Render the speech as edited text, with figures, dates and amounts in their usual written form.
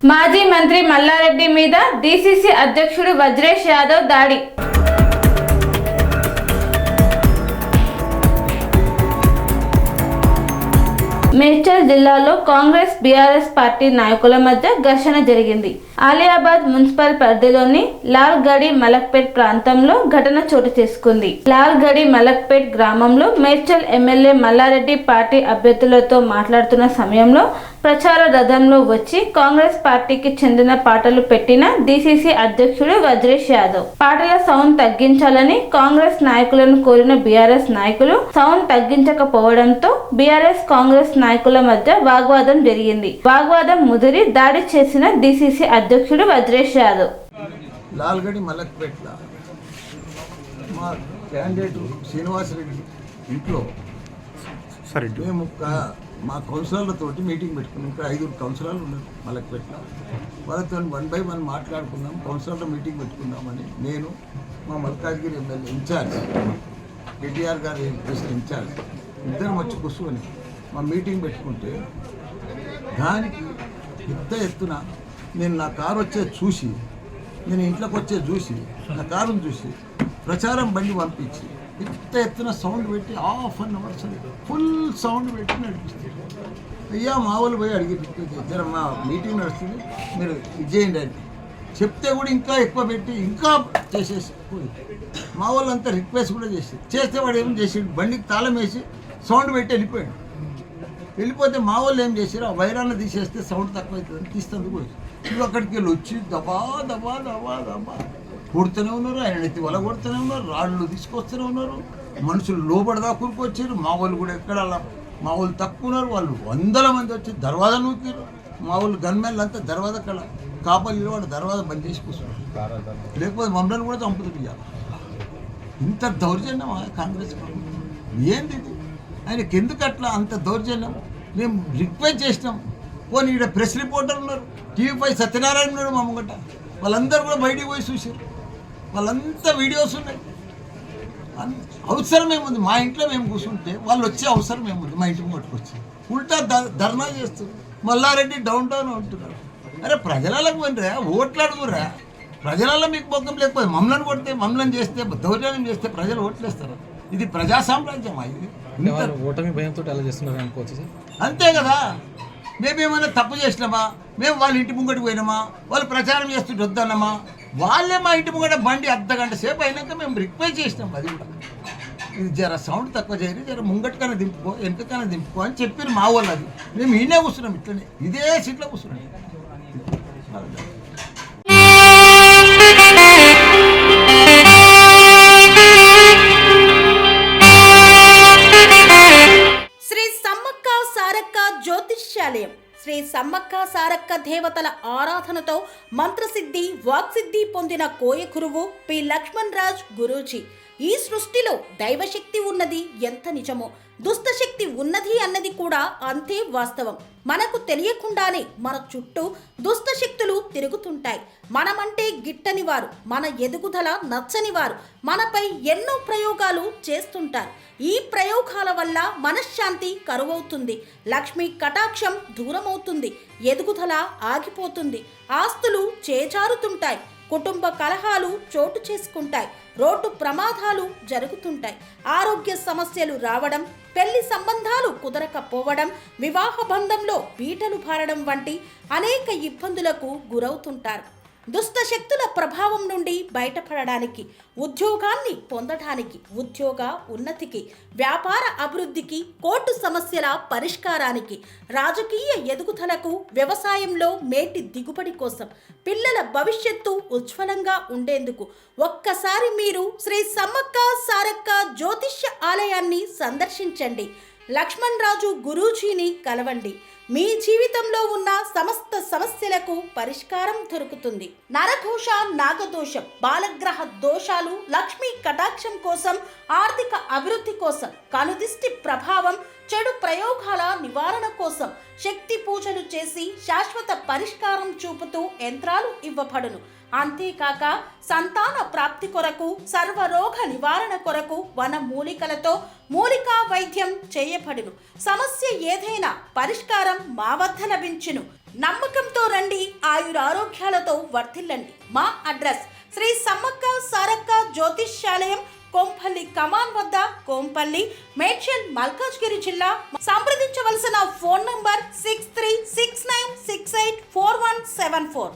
మాజీ మంత్రి మల్లారెడ్డి మీద డీసీసీ అధ్యక్షుడు వజ్రేష్ యాదవ్ దాడి. మేడ్చల్ జిల్లాలో కాంగ్రెస్ బీఆర్ఎస్ పార్టీ నాయకుల మధ్య ఘర్షణ జరిగింది. ఆలియాబాద్ మున్సిపల్ పరిధిలోని లాల్గడి మలక్పేట్ ప్రాంతంలో ఘటన చోటు చేసుకుంది. లాల్గడి మలక్పేట్ గ్రామంలో మేడ్చల్ ఎమ్మెల్యే మల్లారెడ్డి పార్టీ అభ్యర్థులతో మాట్లాడుతున్న సమయంలో ప్రచార రథంలో వచ్చి కాంగ్రెస్ పార్టీకి చెందిన పాటలు పెట్టిన డీసీసీ అధ్యక్షుడు వజ్రేష్ యాదవ్ పాటల సౌండ్ తగ్గించాలని కాంగ్రెస్ నాయకులను కోరిన బీఆర్ఎస్ నాయకులు సౌండ్ తగ్గించకపోవడంతో బీఆర్ఎస్ కాంగ్రెస్ నాయకుల మధ్య వాగ్వాదం జరిగింది. వాగ్వాదం ముదిరి దాడి చేసిన డీసీసీ అధ్యక్షుడు వజ్రేష్ యాదవ్. లాల్గడి మలక్పేట్ల మా క్యాండిడేట్ శ్రీనివాసరెడ్డి ఇంట్లో మేము మా కౌన్సిలర్లతోటి మీటింగ్ పెట్టుకున్నాం. ఇక్కడ 5 కౌన్సిలర్లు ఉన్నారు మలక్పేట్ల. వాళ్ళతో 1 by 1 మాట్లాడుకున్నాం. కౌన్సిలర్లో మీటింగ్ పెట్టుకుందామని నేను మా మల్కాజ్గిరి ఎమ్మెల్యే ఇన్ఛార్జ్ కేటీఆర్ గారి ఇన్ఛార్జ్ ఇద్దరం వచ్చి కూర్చొని మా మీటింగ్ పెట్టుకుంటే దానికి పెద్ద ఎత్తున నేను నా కారు వచ్చేది చూసి, నేను ఇంట్లోకి వచ్చేది చూసి, నా కారును చూసి ప్రచారం బండి పంపించి పెద్ద ఎత్తున సౌండ్ పెట్టి ½ an hour ఫుల్ సౌండ్ పెట్టి నడిపిస్తుంది. అయ్యా మా వాళ్ళు పోయి అడిగి జర మా మీటింగ్ నడుస్తుంది, మీరు ఇది చేయండి అని చెప్తే కూడా ఇంకా ఎక్కువ పెట్టి ఇంకా చేసేసి మా వాళ్ళంతా రిక్వెస్ట్ కూడా చేస్తే వాడు ఏం చేసాడు, బండికి తాళం వేసి సౌండ్ పెట్టి వెళ్ళిపోయాడు. వెళ్ళిపోతే మా వాళ్ళు ఏం చేశారు, ఆ వైరాన్ని తీసేస్తే సౌండ్ తక్కువ అవుతుందని తీస్తుంది. ఇప్పుడు అక్కడికి వెళ్ళి వచ్చి దబా దబా దబా దబా కొడుతూనే ఉన్నారు. ఆయన నెత్తి వల కొడుతూనే ఉన్నారు, రాళ్ళు తీసుకొస్తూనే ఉన్నారు. మనుషులు లోపడదా కూరుకొచ్చారు. మా వాళ్ళు కూడా ఎక్కడ మా వాళ్ళు తక్కువ ఉన్నారు. వాళ్ళు 100 మంది వచ్చి దర్వాజా నూకారు. మా వాళ్ళు గన్మెన్లు అంతా దర్వాజా కళ కాపలు వాడు దర్వాజా బంద్ చేసి కూర్చున్నారు. లేకపోతే మమ్మల్ని కూడా చంపుతుంది. ఇంత దౌర్జన్యమా కాంగ్రెస్ ఏంది ఇది? ఆయనకి ఎందుకు అట్లా అంత దౌర్జన్యం? మేము రిక్వెస్ట్ చేసినాం. పోనీ ఇక్కడ ప్రెస్ రిపోర్టర్ ఉన్నారు, TV5 సత్యనారాయణ ఉన్నాడు మా ముంగట. వాళ్ళందరూ కూడా బయటికి పోయి చూసారు. వాళ్ళంతా వీడియోస్ ఉన్నాయి. అవసరం ఏముంది? మా ఇంట్లో మేము కూర్చుంటే వాళ్ళు వచ్చే అవసరం ఏముంది? మా ఇంటికి పట్టుకొచ్చి ఉల్టా ధర్నా చేస్తారు. మల్లారెడ్డి డౌన్ అంటున్నారు. అరే ప్రజలకు పోయినరా, ఓట్లు అడుగురా. ప్రజలలో మీకు బొక్కం లేకపోతే మమ్మల్ని కొడితే, మమ్మల్ని చేస్తే, దౌర్జన్యం చేస్తే ప్రజలు ఓట్లేస్తారు. ఇది ప్రజా సామ్రాజ్యమా? ఇది ఓటమి భయంతో అలా చేస్తున్నారు అనుకోవచ్చు సార్. అంతే కదా. మేమేమైనా తప్పు చేసినామా? మేము వాళ్ళ ఇంటి ముంగటికి పోయినామా? వాళ్ళు ప్రచారం చేస్తుంటే వద్దన్నామా? వాళ్ళే మా ఇంటి ముంగట బండి అర్ధగంట సేపు అయినాక మేము రిక్వెస్ట్ చేసినాం. అది కూడా ఇది జర సౌండ్ తక్కువ చేయరు, జర ముంగటికైనా దింపుకో, వెనకకైనా దింపుకో అని చెప్పారు మా వాళ్ళు. అది మేము ఈయనే కూర్చున్నాం, ఇట్లనే ఇదే సీట్లో కూర్చున్నాం. శ్రీ సమ్మక్క సారక్క దేవతల ఆరాధనతో మంత్రసిద్ధి వాక్సిద్ధి పొందిన కోయ గురువు పి లక్ష్మణ్ రాజ్ గురూజీ. ఈ సృష్టిలో దైవశక్తి ఉన్నది ఎంత నిజమో, దుష్టశక్తి ఉన్నది అన్నది కూడా అంతే వాస్తవం. మనకు తెలియకుండానే మన చుట్టూ దుష్టశక్తులు తిరుగుతుంటాయి. మనమంటే గిట్టని వారు, మన ఎదుగుదల నచ్చని వారు మనపై ఎన్నో ప్రయోగాలు చేస్తుంటారు. ఈ ప్రయోగాల వల్ల మనశ్శాంతి కరువవుతుంది, లక్ష్మీ కటాక్షం దూరమవుతుంది, ఎదుగుదల ఆగిపోతుంది, ఆస్తులు చేజారుతుంటాయి, కుటుంబ కలహాలు చోటు చేసుకుంటాయి, రోడ్డు ప్రమాదాలు జరుగుతుంటాయి, ఆరోగ్య సమస్యలు రావడం, పెళ్లి సంబంధాలు కుదరకపోవడం, వివాహ బంధంలో బీటలు భారడం వంటి అనేక ఇబ్బందులకు గురవుతుంటారు. దుష్ట శక్తుల ప్రభావం నుండి బయటపడడానికి, ఉద్యోగాన్ని పొందడానికి, ఉద్యోగ ఉన్నతికి, వ్యాపార అభివృద్ధికి, కోర్టు సమస్యల పరిష్కారానికి, రాజకీయ ఎదుగుదలకు, వ్యవసాయంలో మేటి దిగుబడి కోసం, పిల్లల భవిష్యత్తు ఉజ్వలంగా ఉండేందుకు ఒక్కసారి మీరు శ్రీ సమ్మక్క సారక్క జ్యోతిష్య ఆలయాన్ని సందర్శించండి. లక్ష్మణ్ రాజు గురూజీని కలవండి. మీ జీవితంలో ఉన్న సమస్త సమస్యలకు పరిష్కారం దొరుకుతుంది. నరఘోష, నాగదోషం, బాలగ్రహ దోషాలు, లక్ష్మీ కటాక్షం కోసం, ఆర్థిక అభివృద్ధి కోసం, కనుదిష్టి ప్రభావం, చెడు ప్రయోగాల నివారణ కోసం శక్తి పూజలు చేసి శాశ్వత పరిష్కారం చూపుతూ యంత్రాలు ఇవ్వబడును. అంతేకాక సంతాన ప్రాప్తి కొరకు, సర్వరోగ నివారణ కొరకు వన మూలికలతో మూలికా వైద్యం చేయబడును. సమస్య ఏదైనా పరిష్కారం మా వద్ద లభించును. నమ్మకంతో రండి, ఆయురారోగ్యాలతో వర్ధిల్లండి. మా అడ్రస్ శ్రీ సమ్మక్క సారక్క జ్యోతిష్యాలయం, కొంపల్లి కమాన్ వద్ద, కొంపల్లి, మేడ్చల్, మల్కాజ్గిరి జిల్లా. సంప్రదించవలసిన ఫోన్ నంబర్ 6369684174.